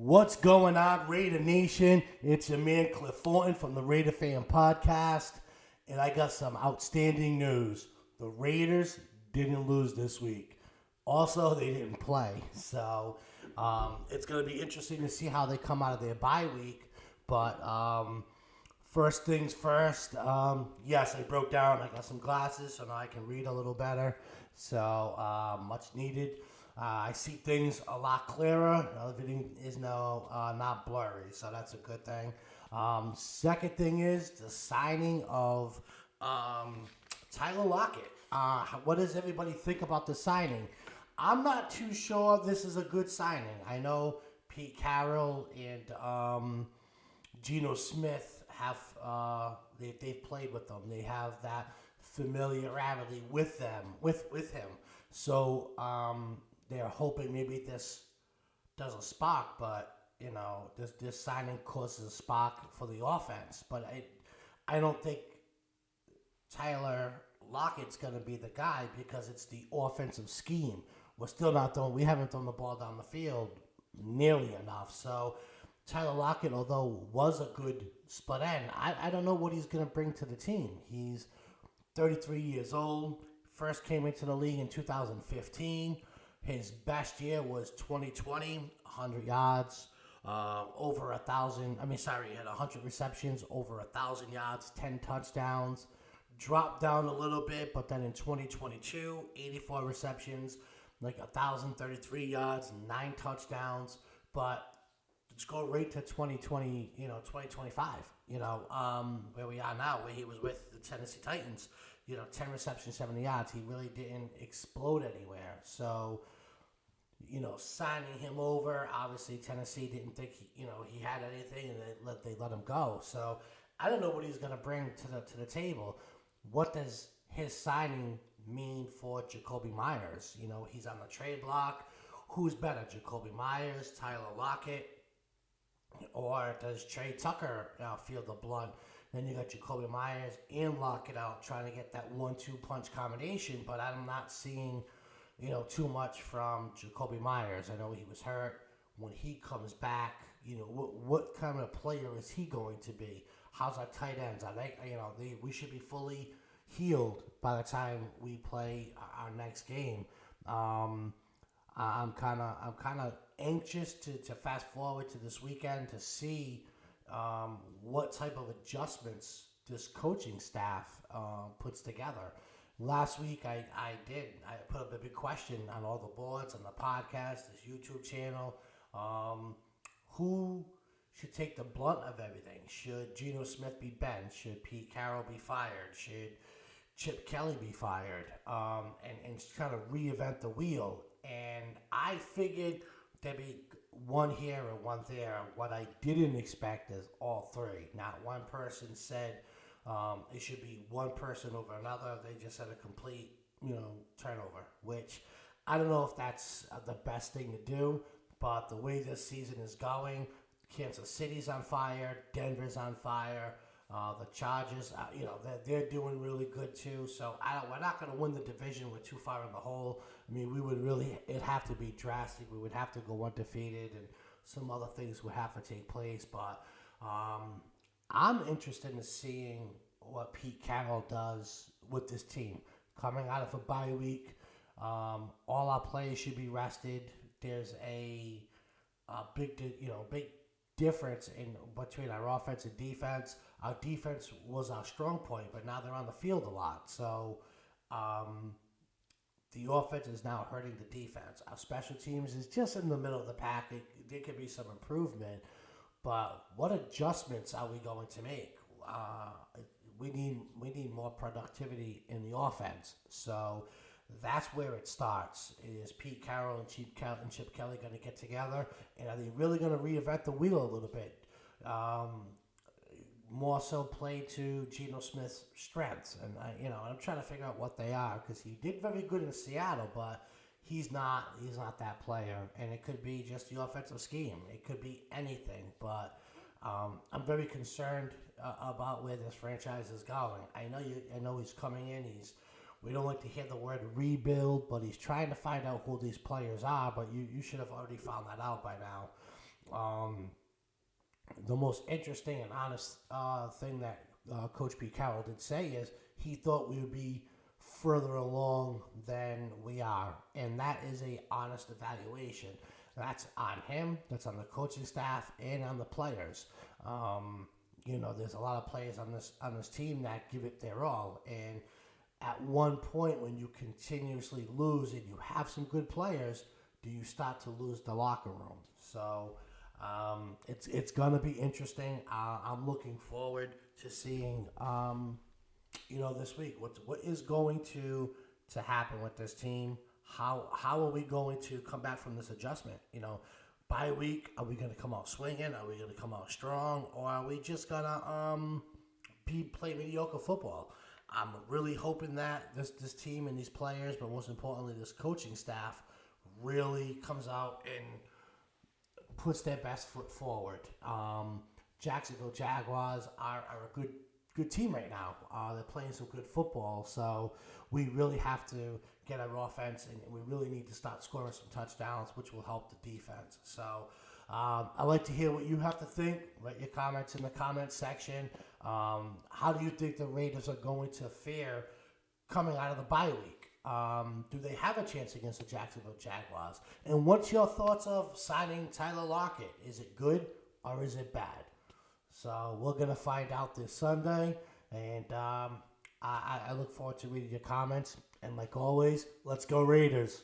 What's going on, Raider Nation? It's your man Cliff Thornton from the Raider Fan Podcast, and I got some outstanding news. The Raiders didn't lose this week. Also, they didn't play, so it's going to be interesting to see how they come out of their bye week. But first things first, yes, I broke down. I got some glasses, so now I can read a little better. So much needed. I see things a lot clearer. Everything is now not blurry, so that's a good thing. Second thing is the signing of Tyler Locket. What does everybody think about the signing? I'm not too sure this is a good signing. I know Pete Carroll and Geno Smith have they've played with them. They have that familiarity with them, with him. So they're hoping maybe this does a spark, but this signing causes a spark for the offense. But I don't think Tyler Lockett's going to be the guy because it's the offensive scheme. We haven't thrown the ball down the field nearly enough. So Tyler Lockett, although was a good split end, I don't know what he's going to bring to the team. He's 33 years old. First came into the league in 2015. His best year was 2020, 100 yards, over 1,000. He had 100 receptions, over 1,000 yards, 10 touchdowns. Dropped down a little bit, but then in 2022, 84 receptions, 1,033 yards, 9 touchdowns. But let's go right to 2020, 2025, where we are now, where he was with the Tennessee Titans. 10 receptions, 70 yards. He really didn't explode anywhere. So, signing him over, obviously Tennessee didn't think he had anything, and they let him go. So I don't know what he's going to bring to the table. What does his signing mean for Jacoby Myers? He's on the trade block. Who's better, Jacoby Myers, Tyler Lockett, or does Trey Tucker feel the blood? Then you got Jacoby Myers and Lockett out trying to get that 1-2 punch combination, but I'm not seeing, too much from Jacoby Myers. I know he was hurt. When he comes back, what kind of player is he going to be? How's our tight ends? Are they, we should be fully healed by the time we play our next game. I'm kind of anxious to fast forward to this weekend to see what type of adjustments this coaching staff puts together. Last week, I put up a big question on all the boards, on the podcast, this YouTube channel. Who should take the blunt of everything? Should Geno Smith be benched? Should Pete Carroll be fired? Should Chip Kelly be fired? And kind of reinvent the wheel. And I figured there'd be one here and one there. What I didn't expect is all three. Not one person said it should be one person over another. They just said a complete, turnover, which I don't know if that's the best thing to do, but the way this season is going, Kansas City's on fire, Denver's on fire, the Chargers, they're doing really good too. So we're not going to win the division. We're too far in the hole. It'd have to be drastic. We would have to go undefeated, and some other things would have to take place. But I'm interested in seeing what Pete Carroll does with this team. Coming out of a bye week, all our players should be rested. There's a big difference between our offense and defense. Our defense was our strong point, but now they're on the field a lot. So the offense is now hurting the defense. Our special teams is just in the middle of the pack. There could be some improvement, but what adjustments are we going to make? We need more productivity in the offense. So that's where it starts. Is Pete Carroll and Chip Kelly going to get together? And are they really going to reinvent the wheel a little bit? More so play to Geno Smith's strengths. And I'm trying to figure out what they are, because he did very good in Seattle, but he's not that player. And it could be just the offensive scheme. It could be anything. But I'm very concerned about where this franchise is going. I know he's coming in. We don't like to hear the word rebuild, but he's trying to find out who these players are. But you should have already found that out by now. The most interesting and honest thing that Coach Pete Carroll did say is he thought we would be further along than we are, and that is a honest evaluation. That's on him, that's on the coaching staff, and on the players. There's a lot of players on this team that give it their all, and at one point when you continuously lose and you have some good players, do you start to lose the locker room? So it's going to be interesting. I'm looking forward to seeing this week what is going to happen with this team. How are we going to come back from this adjustment? Bye week, are we going to come out swinging? Are we going to come out strong? Or are we just going to play mediocre football? I'm really hoping that this team and these players, but most importantly, this coaching staff, really comes out and puts their best foot forward. Jacksonville Jaguars are a good team right now. They're playing some good football, so we really have to get our offense, and we really need to start scoring some touchdowns, which will help the defense. So I'd like to hear what you have to think. Write your comments in the comments section. How do you think the Raiders are going to fare coming out of the bye week? Do they have a chance against the Jacksonville Jaguars? And what's your thoughts of signing Tyler Locket? Is it good or is it bad? So we're going to find out this Sunday, and I look forward to reading your comments. And like always, let's go Raiders.